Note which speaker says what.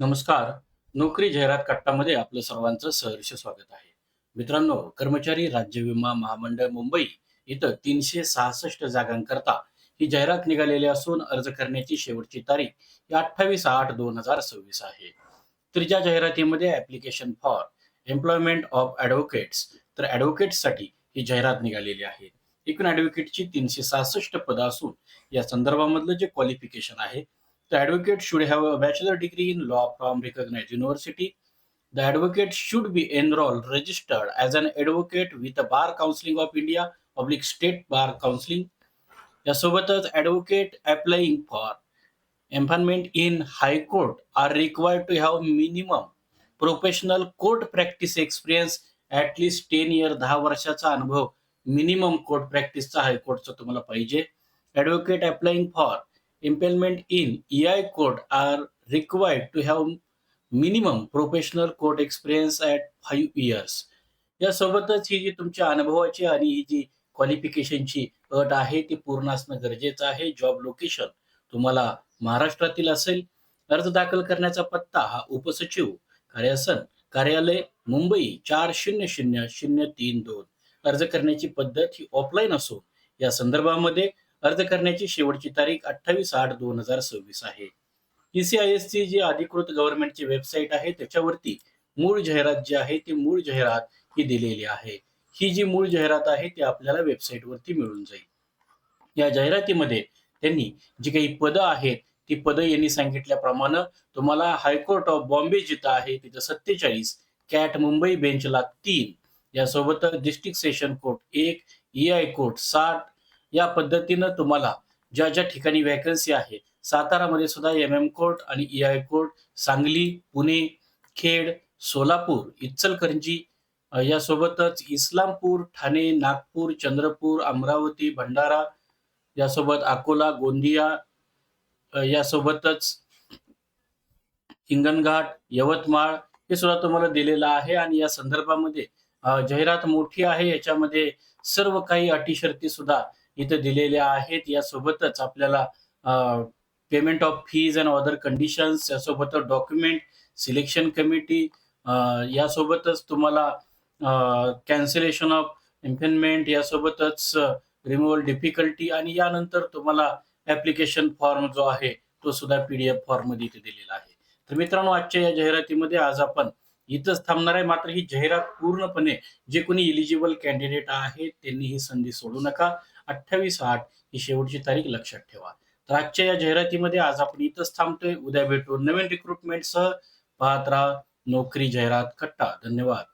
Speaker 1: नमस्कार. नोकरी जाहिरात कट्टामध्ये आपलं सर्वांचं सहर्ष स्वागत आहे. मित्रांनो, कर्मचारी राज्य विमा महामंडळ मुंबई इथं 366 जागांकरता ही जाहिरात निघालेली असून अर्ज करण्याची शेवटची तारीख ही 28/8/2026 आहे. तर ज्या जाहिरातीमध्ये application for employment of advocates तर ॲडव्होकेट्ससाठी ही जाहिरात निघालेली आहे. एकूण ॲडव्होकेटची 366 पदं असून या संदर्भामधलं जे क्वालिफिकेशन आहे, the advocate should have a bachelor degree in law from recognized university. The advocate should be enrolled, registered as an advocate with the Bar Council of India, public state bar counseling. यासोबतच advocate applying for employment in High Court are required to have minimum professional court practice experience at least 10 year 10 वर्षाचा अनुभव minimum court प्रॅक्टिसचा हायकोर्टचा तुम्हाला पाहिजे. Advocate applying for employment in EI court are required to have minimum professional court experience at 5 years. यासोबतच ही जी तुमच्या अनुभवाची आणि ही जी क्वालिफिकेशनची अट आहे ती पूर्ण असणं गरजेचं आहे. जॉब लोकेशन तुम्हाला महाराष्ट्रातील असेल. अर्ज दाखल करण्याचा पत्ता हा उपसचिव कार्यासन कार्यालय मुंबई 400032. अर्ज करण्याची पद्धत ही ऑफलाईन असून या संदर्भामध्ये अर्ज करण्याची शेवटची तारीख 28/8/2026 आहे. ई-सी-आय-एसची जी अधिकृत गव्हर्नमेंटची वेबसाईट आहे त्याच्यावरती मूळ जाहिरात जी आहे ती मूळ जाहिरात ही दिलेली आहे. ही जी मूळ जाहिरात आहे ती आपल्याला वेबसाईटवरती मिळून जाईल. या जाहिरातीमध्ये त्यांनी जी काही पदं आहेत, ती पदं यांनी सांगितल्याप्रमाणे तुम्हाला हायकोर्ट ऑफ बॉम्बे जिथं आहे तिथं 47, कॅट मुंबई बेंचला 3, यासोबतच district session court 1, E-I court 60 या पद्धतीनं तुम्हाला ज्या ठिकाणी व्हॅकन्सी आहे, सातारामध्ये सुद्धा एम-एम कोर्ट आणि ई-आय कोर्ट, सांगली, पुणे, खेड, सोलापूर, इचलकरंजी यासोबतच इस्लामपूर, ठाणे, नागपूर, चंद्रपूर, अमरावती, भंडारा यासोबत अकोला, गोंदिया यासोबतच हिंगणघाट, यवतमाळ हे सुद्धा तुम्हाला दिलेलं आहे आणि या संदर्भामध्ये जाहिरात मोठी आहे. याच्यामध्ये सर्व काही अटी शर्ती सुद्धा इथे दिलेल्या आहेत. यासोबतच आपल्याला payment of fees and other conditions यासोबतच डॉक्युमेंट सिलेक्शन कमिटी यासोबतच तुम्हाला कॅन्सलेशन ऑफ इम्पेनमेंट यासोबतच रिमूव्हल डिफिकल्टी आणि यानंतर तुम्हाला ॲप्लिकेशन फॉर्म जो आहे तो सुद्धा पी-डी-एफ फॉर्ममध्ये इथे दिलेला आहे. तर मित्रांनो, आजच्या या जाहिरातीमध्ये आज आपण इथंच थांबणार आहे. मात्र ही जाहिरात पूर्णपणे जे कोणी इलिजिबल कॅन्डिडेट आहेत त्यांनी ही संधी सोडू नका. 28/8 ही शेवटची तारीख लक्षात ठेवा. तर आजच्या या जाहिरातीमध्ये आज आपण इथंच थांबतोय. उद्या भेटू नवीन रिक्रुटमेंटसह. पाहत राहा नोकरी जाहिरात कट्टा. धन्यवाद.